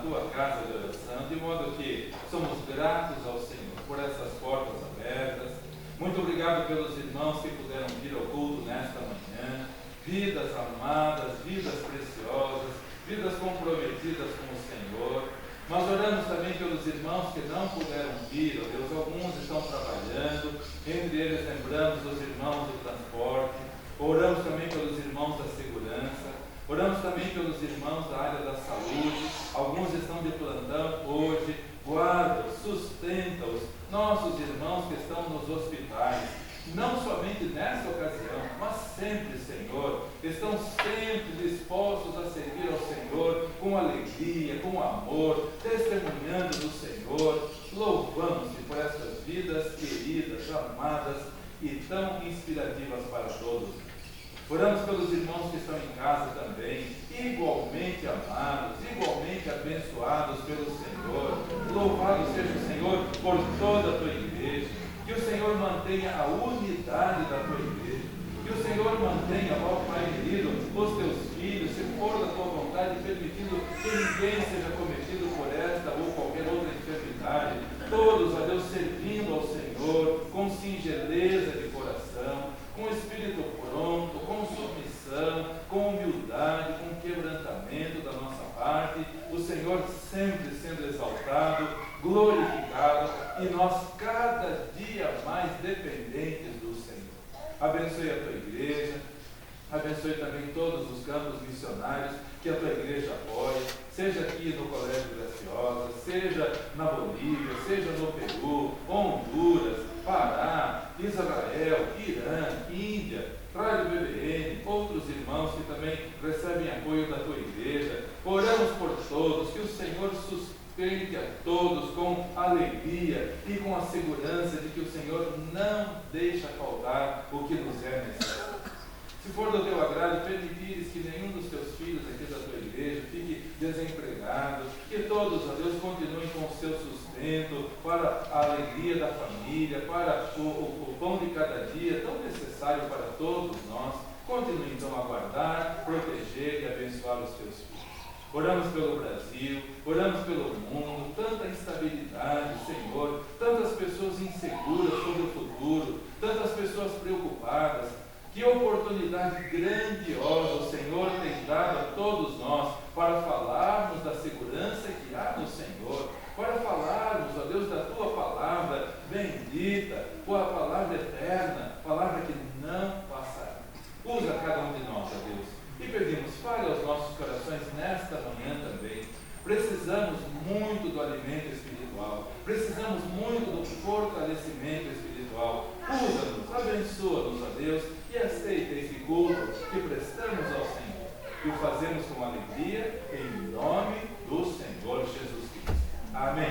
tua casa de oração, de modo que somos gratos ao Senhor por essas portas abertas. Muito obrigado pelos irmãos que puderam vir ao culto nesta manhã, vidas amadas, vidas preciosas, vidas comprometidas com o Senhor. Nós oramos também pelos irmãos que não puderam vir, ó Deus, alguns estão trabalhando, entre eles lembramos os irmãos do transporte, oramos também pelos irmãos da segurança, oramos também pelos irmãos da área da saúde, alguns estão de plantão hoje, guarda-os, sustenta-os, nossos irmãos que estão nos hospitais, não somente nessa ocasião, mas sempre, Senhor, estão sempre dispostos a servir ao Senhor com alegria, com amor, testemunhando do Senhor. Louvamos-te por essas vidas queridas, amadas e tão inspirativas para todos. Oramos pelos irmãos que estão em casa também, igualmente amados, igualmente abençoados pelo Senhor. Louvado seja o Senhor por toda a tua igreja. Que o Senhor mantenha a unidade da tua igreja. Que o Senhor mantenha, ó Pai querido, os teus filhos, se for da tua vontade, permitindo que ninguém seja cometido por esta ou qualquer outra enfermidade. Todos, ó Deus, servindo ao Senhor, com singeleza de coração, com espírito pronto, com submissão, com humildade, com quebrantamento da nossa parte, o Senhor sempre sendo exaltado, glorificado e nós cada dia mais dependentes do Senhor. Abençoe a tua igreja, abençoe também todos os campos missionários que a tua igreja apoia, seja aqui no Colégio Graciosa, seja na Bolívia, seja no Peru, Honduras, Pará, Israel, Irã, Índia, Rádio BBN, outros irmãos que também recebem apoio da tua igreja. Oramos por todos, que o Senhor sustente a todos com alegria e com a segurança de que o Senhor não deixa faltar o que nos é necessário. Se for do teu agrado, permitires que nenhum dos teus filhos aqui da tua igreja fique desempregado, que todos, ó Deus, continuem com o seu sustento para a alegria da família, para o pão de cada dia, tão necessário para todos nós. Continue então a guardar, proteger e abençoar os teus filhos. Oramos pelo Brasil, oramos pelo mundo, tanta instabilidade, Senhor, tantas pessoas inseguras sobre o futuro, tantas pessoas preocupadas. Que oportunidade grandiosa o Senhor tem dado a todos nós para falarmos da segurança que há no Senhor, para falarmos, ó Deus, da tua palavra bendita, tua palavra eterna, palavra que não passará. Usa cada um de nós, ó Deus, e pedimos, fale aos nossos corações nesta manhã também. Precisamos muito do alimento espiritual, precisamos muito do fortalecimento espiritual. Usa-nos, abençoa-nos, ó Deus, e aceita esse culto que prestamos ao Senhor. E o fazemos com alegria, em nome do Senhor Jesus Cristo. Amém.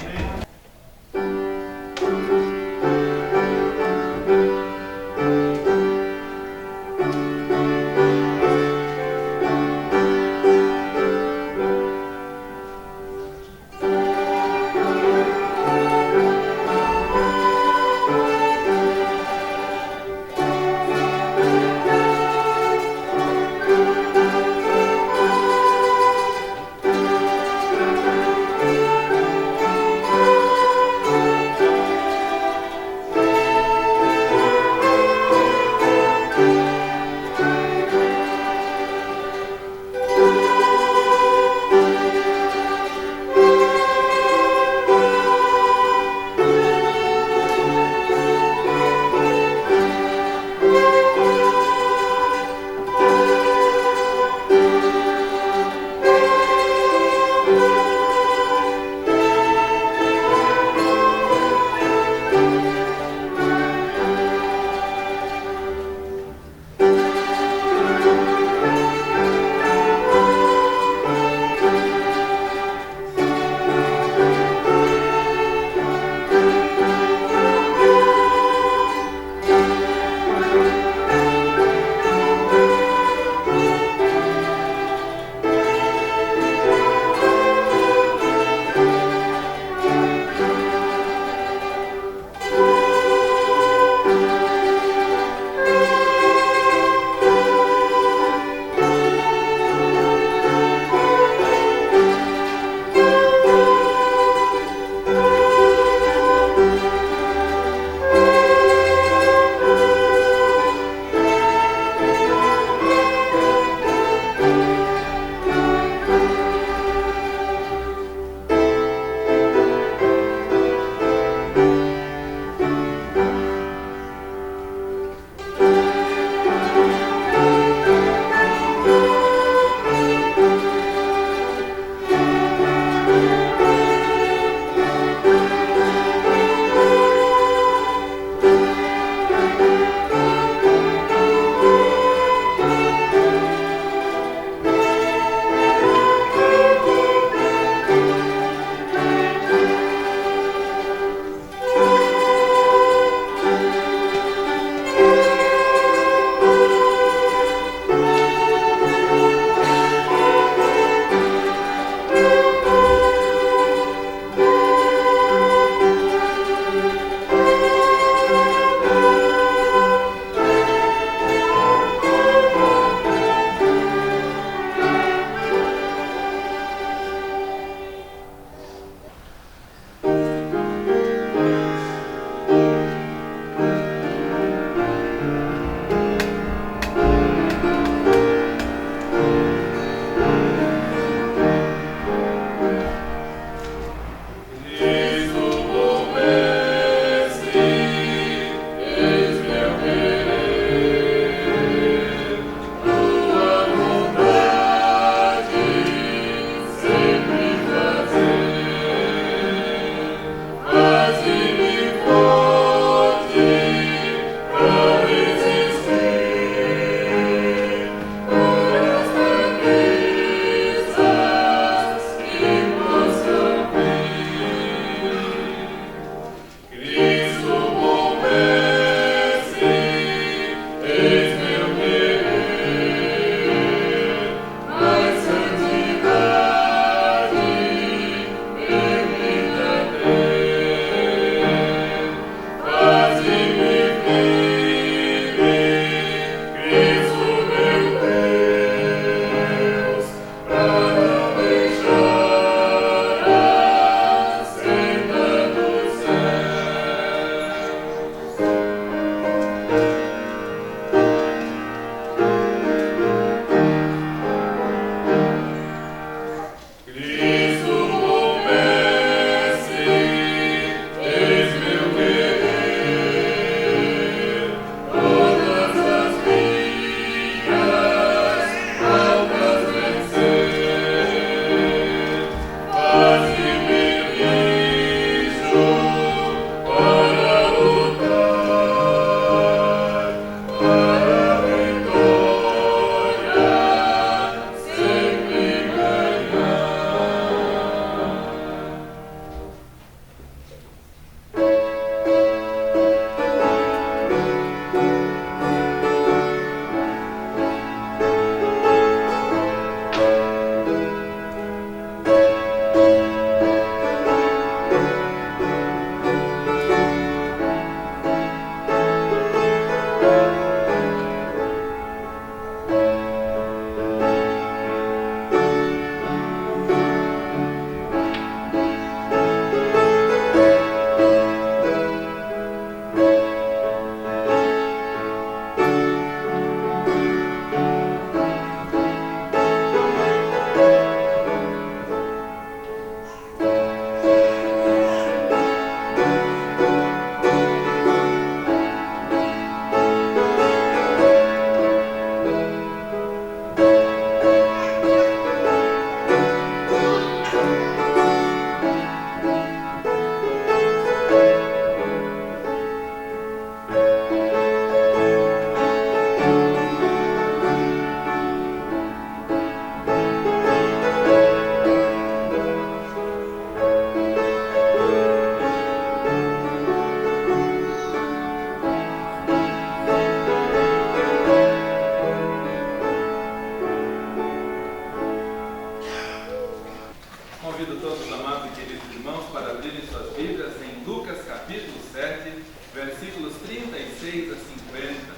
amados e queridos irmãos, para abrirem suas Bíblias em Lucas capítulo 7, versículos 36 a 50.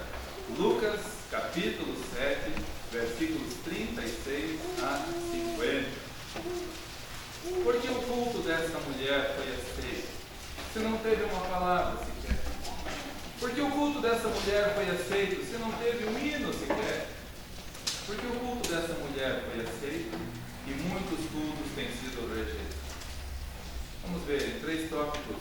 Lucas capítulo 7, versículos 36 a 50. Por que o culto desta mulher foi aceito, se não teve uma palavra sequer? Por que o culto dessa mulher foi aceito, se não teve um hino sequer? Por que o culto dessa mulher foi aceito e muitos cultos têm sido rejeitados? Vamos ver em 3 tópicos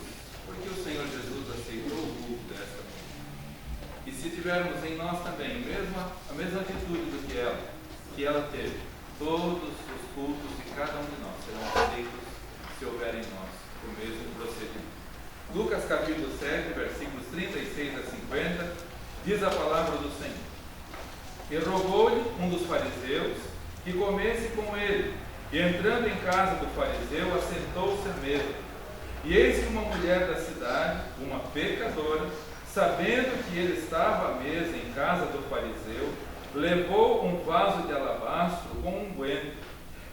por que o Senhor Jesus aceitou o culto desta mulher. E se tivermos em nós também a mesma atitude do que ela teve, todos os cultos de cada um de nós serão aceitos se houver em nós o mesmo procedimento. Lucas capítulo 7, versículos 36 a 50, diz a palavra do Senhor: E rogou-lhe um dos fariseus que comesse com ele, e entrando em casa do fariseu, assentou-se à mesa. E eis que uma mulher da cidade, uma pecadora, sabendo que ele estava à mesa em casa do fariseu, levou um vaso de alabastro com unguento,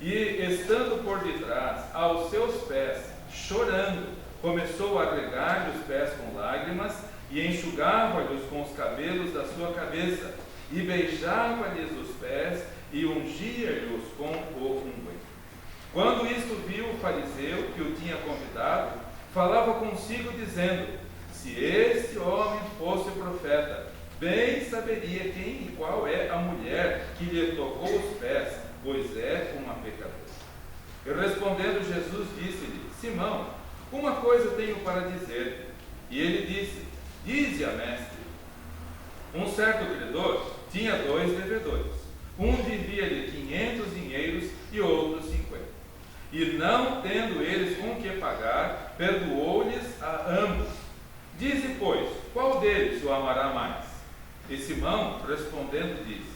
e, estando por detrás, aos seus pés, chorando, começou a regar-lhe os pés com lágrimas, e enxugava-lhes com os cabelos da sua cabeça, e beijava-lhes os pés, e ungia-lhes com o unguento. Quando isto viu o fariseu que o tinha convidado, falava consigo, dizendo: Se este homem fosse profeta, bem saberia quem e qual é a mulher que lhe tocou os pés, pois é uma pecadora. E respondendo Jesus, disse-lhe: Simão, uma coisa tenho para dizer. E ele disse: Dize-a, mestre. Um certo credor tinha 2 devedores. Um devia-lhe 500 dinheiros e outro 50. E não tendo eles com que pagar, perdoou-lhes a ambos. Dize, pois, qual deles o amará mais? E Simão, respondendo, disse: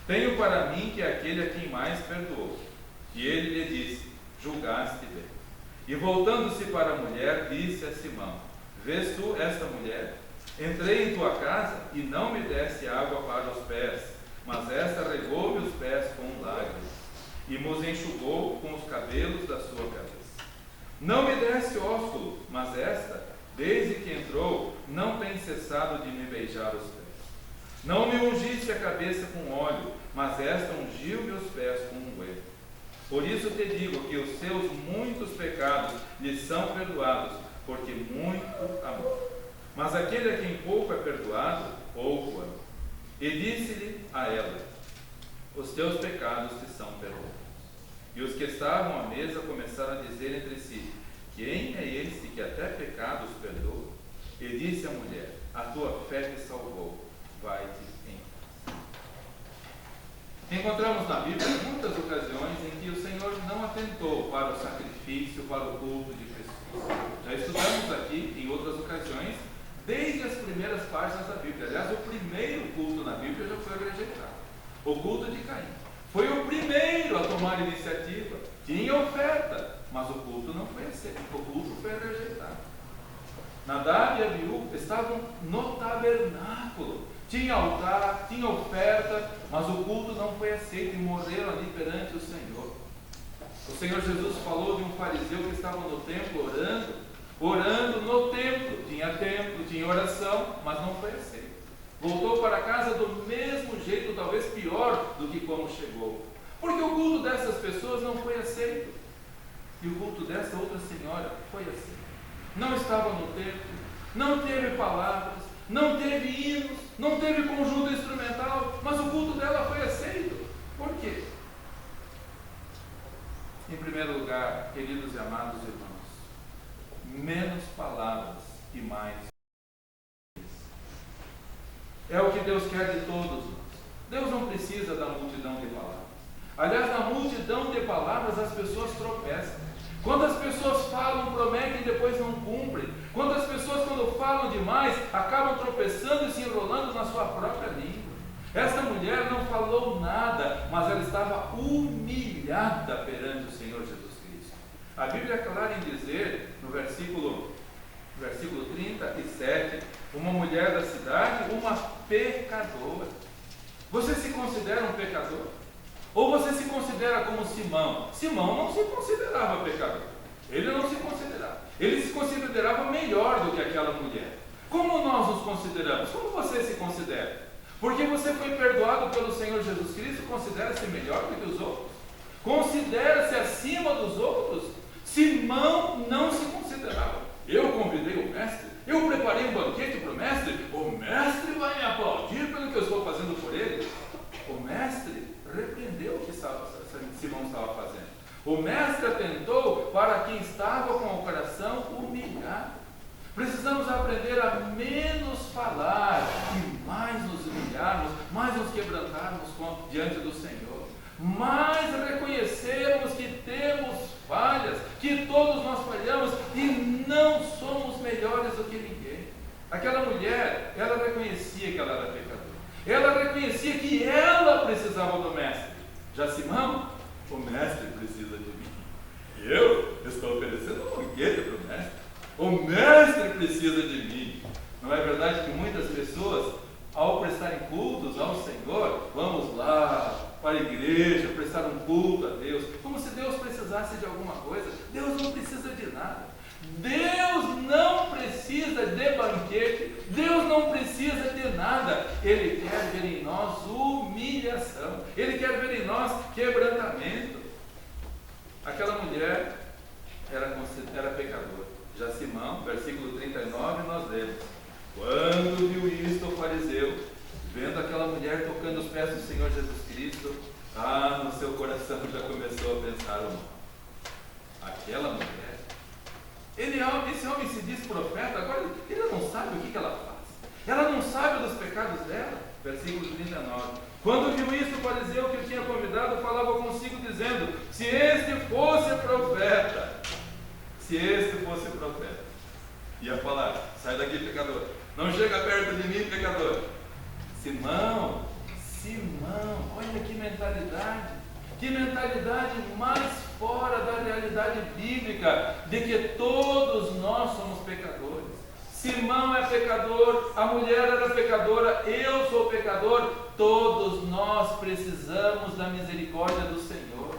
Tenho para mim que é aquele a quem mais perdoou. E ele lhe disse: Julgaste bem. E voltando-se para a mulher, disse a Simão: Vês tu esta mulher? Entrei em tua casa e não me deste água para os pés, mas esta regou-me os pés com lágrimas, e nos enxugou com os cabelos da sua cabeça. Não me deste ósculo, mas esta, desde que entrou, não tem cessado de me beijar os pés. Não me ungiste a cabeça com óleo, mas esta ungiu-me os pés com unguento. Por isso te digo que os seus muitos pecados lhes são perdoados, porque muito amou. Mas aquele a quem pouco é perdoado, pouco ama. E disse-lhe a ela: Os teus pecados te são perdoados. E os que estavam à mesa começaram a dizer entre si: Quem é esse que até pecados perdoa? E disse a mulher: A tua fé te salvou, vai-te em paz. Encontramos na Bíblia muitas ocasiões em que o Senhor não atentou para o sacrifício, para o culto de pessoas. Já estudamos aqui em outras ocasiões, desde as primeiras páginas da Bíblia. Aliás, o primeiro culto na Bíblia já foi rejeitado. O culto de Caim. Foi o primeiro a tomar iniciativa. Tinha oferta, mas o culto não foi aceito. O culto foi rejeitado. Nadab e Abiú estavam no tabernáculo. Tinha altar, tinha oferta, mas o culto não foi aceito e morreram ali perante o Senhor. O Senhor Jesus falou de um fariseu que estava no templo orando no templo. Tinha oração, mas não foi aceito. Voltou para casa do mesmo jeito, talvez pior do que como chegou. Porque o culto dessas pessoas não foi aceito. E o culto dessa outra senhora foi aceito. Não estava no templo, não teve palavras, não teve hinos, não teve conjunto instrumental, mas o culto dela foi aceito. Por quê? Em primeiro lugar, queridos e amados irmãos, menos palavras e mais. É o que Deus quer de todos nós. Deus não precisa da multidão de palavras. Aliás, na multidão de palavras as pessoas tropeçam. Quando as pessoas falam, prometem e depois não cumprem. Quando as pessoas, quando falam demais, acabam tropeçando e se enrolando na sua própria língua. Esta mulher não falou nada, mas ela estava humilhada perante o Senhor Jesus Cristo. A Bíblia é clara em dizer, no versículo 37, uma mulher da cidade, uma pecadora. Você se considera um pecador? Ou você se considera como Simão? Simão não se considerava pecador. consideramos? Como você se considera? Porque você foi perdoado pelo Senhor Jesus Cristo, considera-se melhor do que os outros? Considera-se acima dos outros? Simão não se considerava. Eu convidei o mestre, eu preparei um banquete para o mestre vai me aplaudir pelo que eu estou fazendo por ele. O mestre repreendeu o que Simão estava fazendo. O mestre atentou para quem estava com o coração humilhado. Precisamos aprender a menos falar e mais nos humilharmos, mais nos quebrantarmos diante do Senhor, mais reconhecermos que temos falhas, que todos nós falhamos e não somos melhores do que ninguém. Aquela mulher, ela reconhecia que ela era pecadora, ela reconhecia que ela precisava do mestre. Já Simão, o mestre precisa de mim, eu estou oferecendo um banquete para o mestre. O mestre precisa de mim. Não é verdade que muitas pessoas, ao prestarem cultos ao Senhor, vamos lá para a igreja, prestar um culto a Deus, como se Deus precisasse de alguma coisa? Deus não precisa de nada. Deus não precisa de banquete, Deus não precisa de nada. Ele quer ver em nós humilhação, Ele quer ver em nós quebrantamento. Aquela mulher era pecadora. Já Simão, versículo 39, nós lemos: quando viu isto o fariseu, vendo aquela mulher tocando os pés do Senhor Jesus Cristo, no seu coração já começou a pensar o mal. Aquela mulher, esse homem se diz profeta, agora ele não sabe o que ela faz, ela não sabe dos pecados dela. Versículo 39: quando viu isto o fariseu que o tinha convidado, falava consigo dizendo: se este fosse profeta, ia falar: sai daqui, pecador, não chega perto de mim, pecador. Simão, olha que mentalidade mais fora da realidade bíblica, de que todos nós somos pecadores. Simão é pecador, a mulher era pecadora, eu sou pecador, todos nós precisamos da misericórdia do Senhor.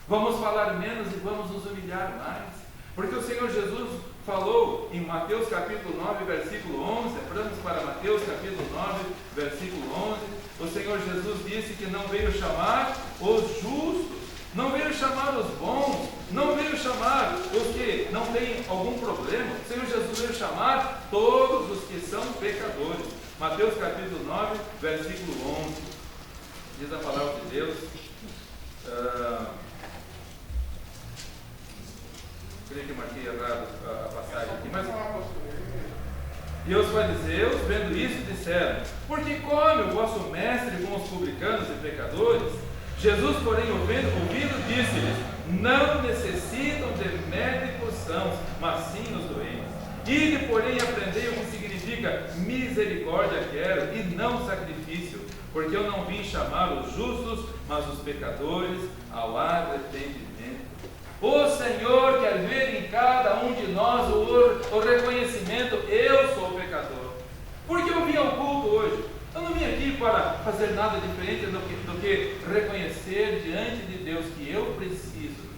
Vamos falar menos e vamos nos humilhar mais. Porque o Senhor Jesus falou em Mateus capítulo 9, versículo 11, lembramos para Mateus capítulo 9, versículo 11, o Senhor Jesus disse que não veio chamar os justos, não veio chamar os bons, não veio chamar os que não têm algum problema. O Senhor Jesus veio chamar todos os que são pecadores. Mateus capítulo 9, versículo 11, diz a palavra de Deus, creio que marquei errado a passagem aqui, mas... E os fariseus, vendo isso, disseram: por que come o vosso mestre com os publicanos e pecadores? Jesus, porém, ouvindo, disse-lhes: não necessitam de médicos sãos, mas sim os doentes. Ide, porém, aprendei o que significa misericórdia quero, e não sacrifício, porque eu não vim chamar os justos, mas os pecadores ao arrependimento. O Senhor quer ver em cada um de nós o reconhecimento: eu sou pecador. Porque eu vim ao culto hoje? Eu não vim aqui para fazer nada diferente do que reconhecer diante de Deus que eu preciso.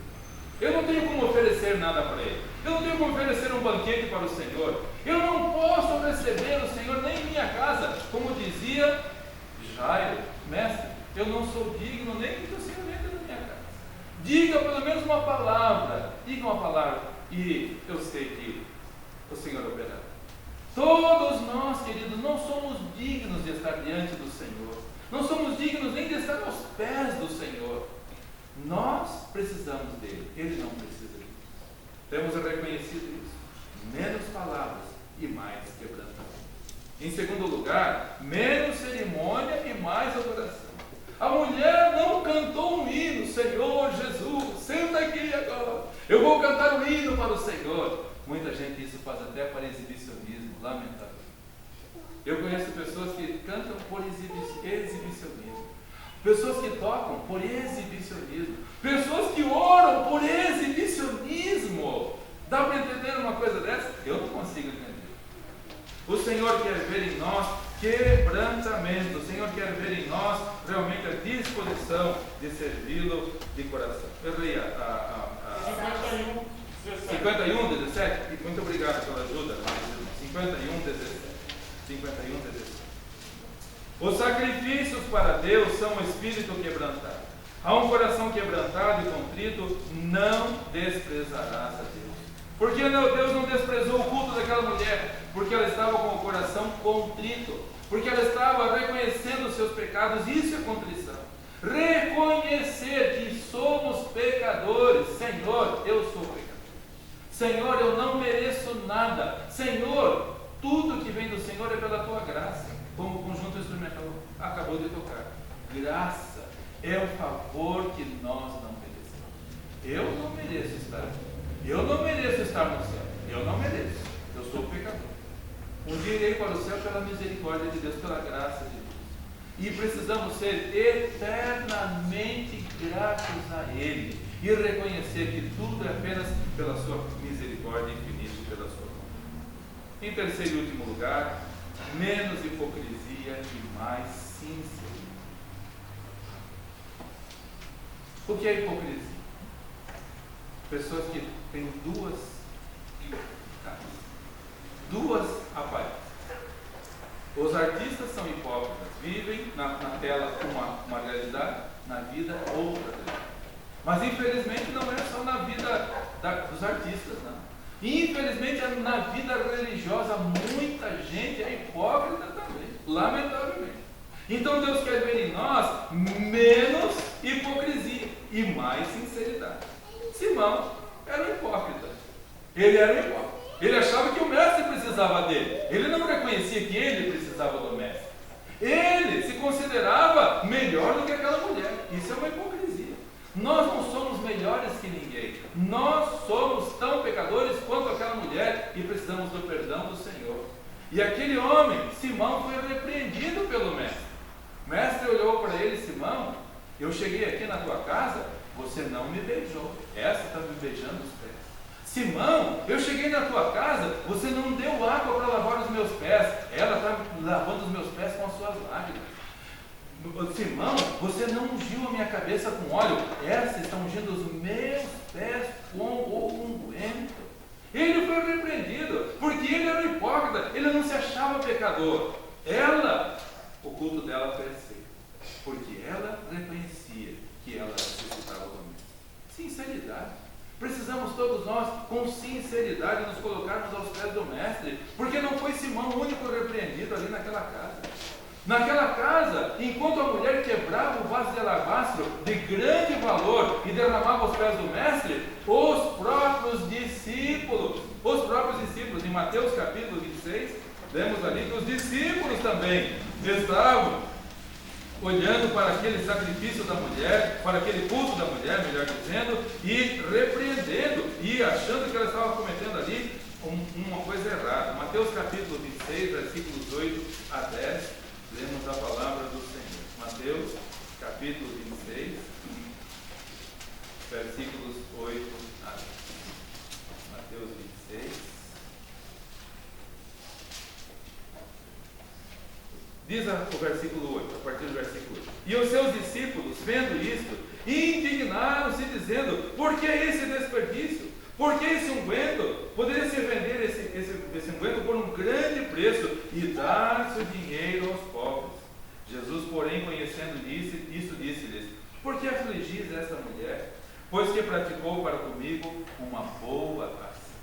Eu não tenho como oferecer nada para Ele. Eu não tenho como oferecer um banquete para o Senhor. Eu não posso receber o Senhor nem em minha casa. Como dizia Jairo: mestre, eu não sou digno nem que o Senhor entre na minha casa. Diga pelo menos uma palavra, e eu sei que o Senhor operará. Todos nós, queridos, não somos dignos de estar diante do Senhor, não somos dignos nem de estar aos pés do Senhor. Nós precisamos dele, ele não precisa de nós. Temos reconhecido isso. Menos palavras e mais quebrantamento. Em segundo lugar, menos cerimônia e mais adoração. A mulher não cantou um hino: Senhor Jesus, senta aqui agora, eu vou cantar um hino para o Senhor. Muita gente isso faz até para exibicionismo, lamentável. Eu conheço pessoas que cantam por exibicionismo, pessoas que tocam por exibicionismo, pessoas que oram por exibicionismo. Dá para entender uma coisa dessa? Eu não consigo entender. O Senhor quer ver em nós quebrantamento. O Senhor quer ver em nós realmente a disposição de servi-lo de coração. Eu li a 51, 17. Muito obrigado pela ajuda. 51, 17. 51, Os sacrifícios para Deus são um espírito quebrantado. A um coração quebrantado e contrito não desprezarás a Deus. Por que Deus não desprezou o culto daquela mulher? Porque ela estava com o coração contrito. Porque ela estava reconhecendo os seus pecados. Isso é contrição. Reconhecer que somos pecadores. Senhor, eu sou pecador. Senhor, eu não mereço nada. Senhor, tudo que vem do Senhor é pela tua graça. Como o conjunto instrumental acabou de tocar. Graça é o favor que nós não merecemos. Eu não mereço estar aqui. Eu não mereço estar no céu. Eu não mereço. Eu sou pecador. Um dia irei para o céu pela misericórdia de Deus, pela graça de Deus. E precisamos ser eternamente gratos a Ele e reconhecer que tudo é apenas pela sua misericórdia infinita e pela sua mão. Em terceiro e último lugar, menos hipocrisia e mais sinceridade. O que é hipocrisia? Pessoas que têm duas aparências. Os artistas são hipócritas, vivem na tela uma realidade, na vida outra realidade. Mas infelizmente não é só na vida dos artistas, não. Infelizmente na vida religiosa muita gente é hipócrita também, lamentavelmente. Então Deus quer ver em nós menos hipocrisia e mais sinceridade. Simão era um hipócrita. Ele era um hipócrita. Ele achava que o mestre precisava dele. Ele não reconhecia que ele precisava do mestre. Ele se considerava melhor do que aquela mulher. Isso é uma hipocrisia. Nós não somos melhores que ninguém. Nós somos tão pecadores quanto aquela mulher e precisamos do perdão do Senhor. E aquele homem, Simão, foi repreendido pelo mestre. O mestre olhou para ele: Simão, eu cheguei aqui na tua casa, você não me beijou. Essa está me beijando os pés. Simão, eu cheguei na tua casa, você não deu água para lavar os meus pés. Ela está lavando os meus pés com as suas lágrimas. Simão, você não ungiu a minha cabeça com óleo. Essa está ungindo os meus pés com o unguento. Ele foi repreendido, porque ele era um hipócrita, ele não se achava pecador. Ela, o culto dela foi aceito, porque ela reconhecia que ela necessitava do mesmo. Sinceridade. Precisamos todos nós, com sinceridade, nos colocarmos aos pés do mestre, porque não foi Simão o único repreendido ali naquela casa. Naquela casa, enquanto a mulher quebrava o vaso de alabastro de grande valor e derramava aos pés do mestre, os próprios discípulos, em Mateus capítulo 26, lemos ali que os discípulos também estavam olhando para aquele sacrifício da mulher, para aquele culto da mulher, melhor dizendo, e repreendendo, e achando que ela estava cometendo ali uma coisa errada. Mateus capítulo 26, versículos 8 a 10, lemos a palavra do Senhor. Mateus capítulo 26, versículos 8 a 10. Mateus 26. Diz o versículo 8, a partir do versículo 8. E os seus discípulos, vendo isto, indignaram-se, dizendo: por que esse desperdício? Por que esse unguento? Poderia-se vender esse unguento por um grande preço e dar-se o dinheiro aos pobres. Jesus, porém, conhecendo isso, disse-lhes: por que afligis esta mulher? Pois que praticou para comigo uma boa ação.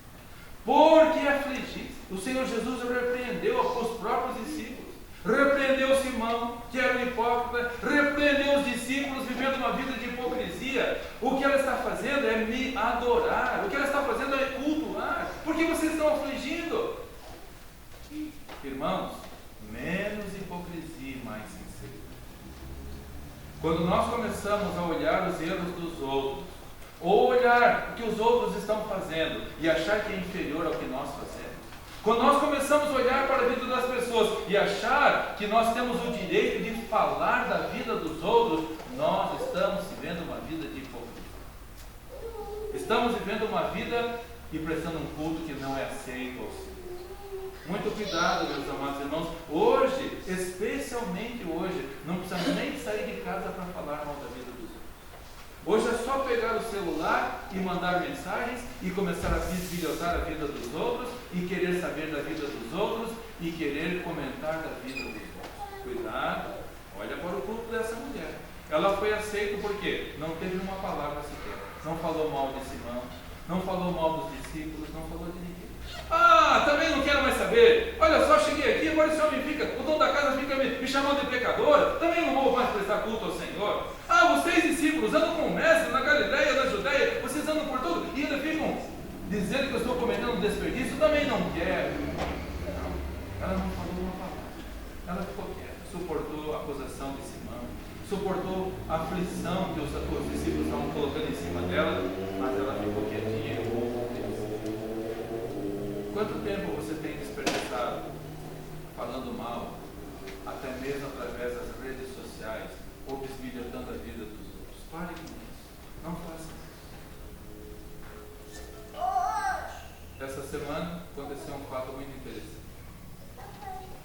Por que afligis? O Senhor Jesus repreendeu os próprios discípulos. Repreendeu Simão, que era um hipócrita, repreendeu os discípulos vivendo uma vida de hipocrisia. O que ela está fazendo é me adorar, o que ela está fazendo é cultuar. Por que vocês estão afligindo? Irmãos, menos hipocrisia e mais sinceridade. Quando nós começamos a olhar os erros dos outros, ou olhar o que os outros estão fazendo e achar que é inferior ao que nós fazemos, quando nós começamos a olhar para a vida das pessoas e achar que nós temos o direito de falar da vida dos outros, nós estamos vivendo uma vida de hipocrisia. Estamos vivendo uma vida e prestando um culto que não é aceito ao Senhor. Muito cuidado, meus amados irmãos. Hoje, especialmente hoje, não precisamos nem sair de casa para falar mal da vida dos outros. Hoje é só pegar o celular e mandar mensagens e começar a bisbilhotar a vida dos outros e querer saber da vida dos outros e querer comentar da vida dos outros. Cuidado, olha para o culto dessa mulher. Ela foi aceita porque não teve uma palavra sequer. Não falou mal de Simão, não falou mal dos discípulos, não falou de ninguém. Ah, também não quero mais saber. Olha só, cheguei aqui, agora esse homem fica, o dono da casa fica me chamando de pecadora. Também não vou mais prestar culto ao Senhor. Ah, vocês discípulos andam com o mestre na Galileia, na Judeia, vocês andam por tudo e ainda ficam dizendo que eu estou cometendo um desperdício. Também não quero. Não, ela não falou uma palavra. Ela ficou quieta, suportou a acusação de Simão, suportou a aflição que os discípulos estavam colocando em cima dela, mas ela ficou quietinha. Quanto tempo você tem desperdiçado falando mal, até mesmo através das redes sociais, ou bisbilhotando a vida dos outros? Pare com isso. Não faça isso. Essa semana aconteceu um fato muito interessante.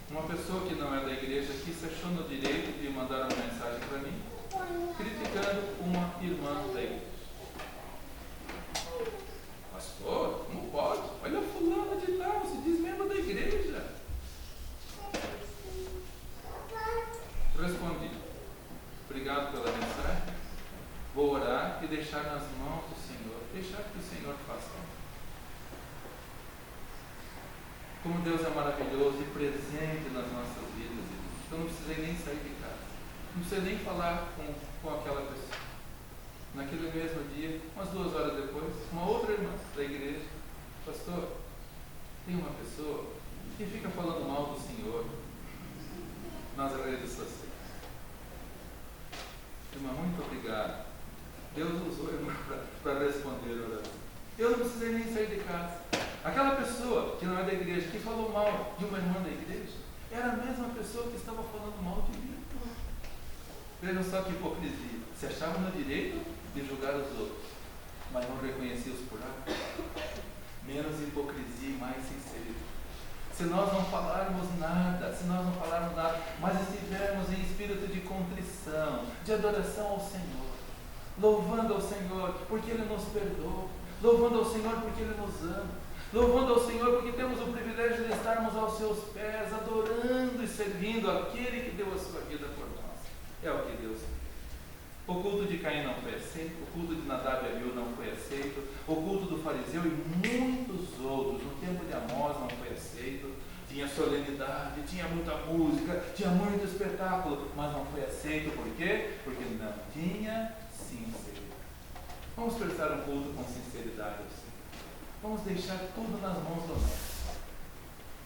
Uma pessoa que não é da igreja aqui se achou no direito de mandar uma mensagem para mim, criticando uma irmã da igreja. Pastor, como pode? Olha fulano de tal, se diz membro da igreja. Respondi: obrigado pela mensagem, vou orar e deixar nas mãos do Senhor, deixar que o Senhor faça. Como Deus é maravilhoso e presente nas nossas vidas. Eu não precisei nem sair de casa, não precisei nem falar com aquela pessoa. Naquele mesmo dia, umas 2 horas depois, uma outra irmã da igreja: pastor, tem uma pessoa que fica falando mal do Senhor nas redes sociais. Irmã, muito obrigado. Deus usou a irmã para responder a oração. Eu não precisei nem sair de casa. Aquela pessoa que não é da igreja, que falou mal de uma irmã da igreja, era a mesma pessoa que estava falando mal de mim. Vejam só que hipocrisia. Se achava no direito de julgar os outros, mas não reconhecia os buracos. Menos hipocrisia e mais sinceridade. Se nós não falarmos nada, mas estivermos em espírito de contrição, de adoração ao Senhor, louvando ao Senhor porque Ele nos perdoa, louvando ao Senhor porque Ele nos ama, louvando ao Senhor porque temos o privilégio de estarmos aos seus pés, adorando e servindo aquele que deu a sua vida por nós. É o que Deus quer. O culto de Caim não foi aceito, o culto de Nadab e Abiú não foi aceito, o culto do fariseu e muitos outros, no tempo de Amós, não foi aceito. Tinha solenidade, tinha muita música, tinha muito espetáculo, mas não foi aceito. Por quê? Porque não tinha sinceridade. Vamos prestar um culto com sinceridade ao Senhor. Vamos deixar tudo nas mãos do Mestre.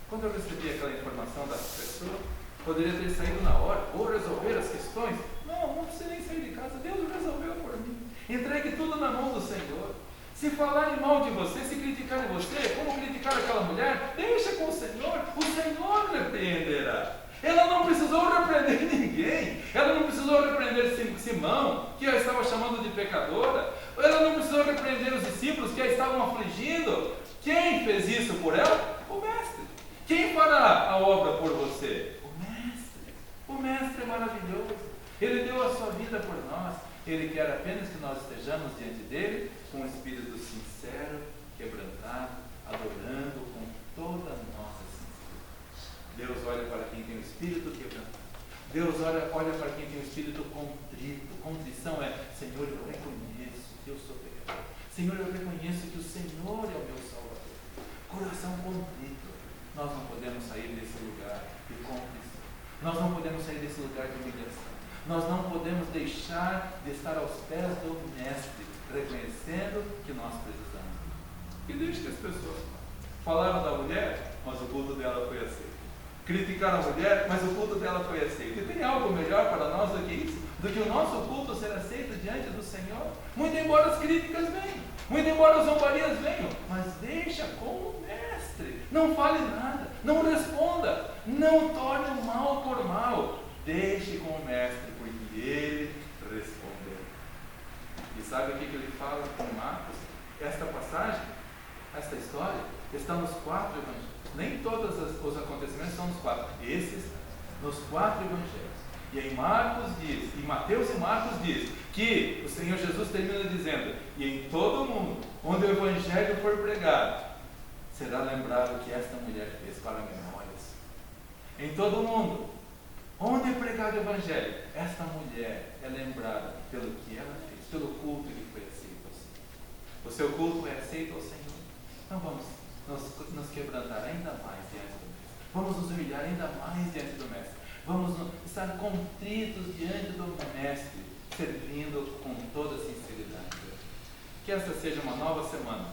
Quando eu recebi aquela informação da pessoa, poderia ter saído na hora, ou resolver as questões. Não precisa nem sair de casa, Deus resolveu por mim. Entregue tudo na mão do Senhor. Se falarem mal de você, se criticarem você, como criticaram aquela mulher, deixa com o Senhor repreenderá. Ela não precisou repreender ninguém, ela não precisou repreender Simão, que a estava chamando de pecadora, ela não precisou repreender os discípulos que a estavam afligindo. Quem fez isso por ela? O Mestre. Quem fará a obra por você? O Mestre. O Mestre é maravilhoso. Ele deu a sua vida por nós. Ele quer apenas que nós estejamos diante dele com um espírito sincero, quebrantado, adorando com toda a nossa sinceridade. Deus olha para quem tem o espírito quebrantado. Deus olha para quem tem o espírito contrito. Contrição é: Senhor, eu reconheço que eu sou pecador. Senhor, eu reconheço que o Senhor é o meu Salvador. Coração contrito. Nós não podemos sair desse lugar de contrição. Nós não podemos sair desse lugar de humilhação. Nós não podemos deixar de estar aos pés do Mestre, reconhecendo que nós precisamos. E deixe que as pessoas falaram da mulher, mas o culto dela foi aceito. Criticaram a mulher, mas o culto dela foi aceito. E tem algo melhor para nós do que isso? Do que o nosso culto ser aceito diante do Senhor? Muito embora as críticas venham, muito embora as zombarias venham, mas deixa com o Mestre. Não fale nada, não responda, não torne o mal por mal. Deixe com o Mestre, porque Ele respondeu. E sabe o que ele fala com Marcos? Esta passagem, esta história, está nos 4 evangelhos. Nem todos os acontecimentos são nos 4. Esses, nos 4 evangelhos. E aí Marcos diz, e Mateus e Marcos diz, que o Senhor Jesus termina dizendo: e em todo o mundo, onde o evangelho for pregado, será lembrado o que esta mulher fez para memórias. Em todo o mundo, Onde é pregado o Evangelho, esta mulher é lembrada pelo que ela fez, pelo culto que foi aceito ao Senhor. O seu culto é aceito ao Senhor. Então vamos nos quebrantar ainda mais diante do Mestre. Vamos nos humilhar ainda mais diante do Mestre. Vamos estar contritos diante do Mestre, servindo com toda sinceridade. Que esta seja uma nova semana,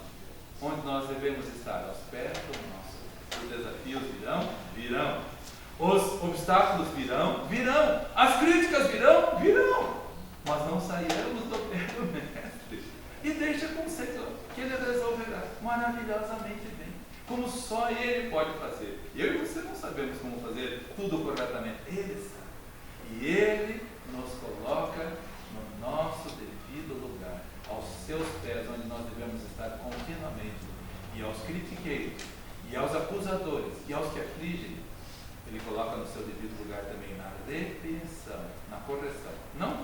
onde nós devemos estar aos pés do nosso. Os desafios virão? Virão. Os obstáculos virão? Virão. As críticas virão? Virão. Mas não sairemos do pé do Mestre. E deixa com o Senhor, que Ele resolverá maravilhosamente bem, como só Ele pode fazer. Eu e você não sabemos como fazer tudo corretamente. Ele sabe. E Ele nos coloca no nosso devido lugar, aos seus pés, onde nós devemos estar continuamente. E aos critiqueiros, e aos acusadores, e aos que afligem, Ele coloca no seu devido lugar também na repreensão, na correção. Não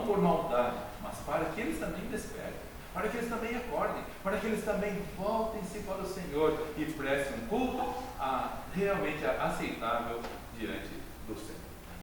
por maldade, mas para que eles também despertem, para que eles também acordem, para que eles também voltem-se para o Senhor e prestem um culto realmente aceitável diante do Senhor.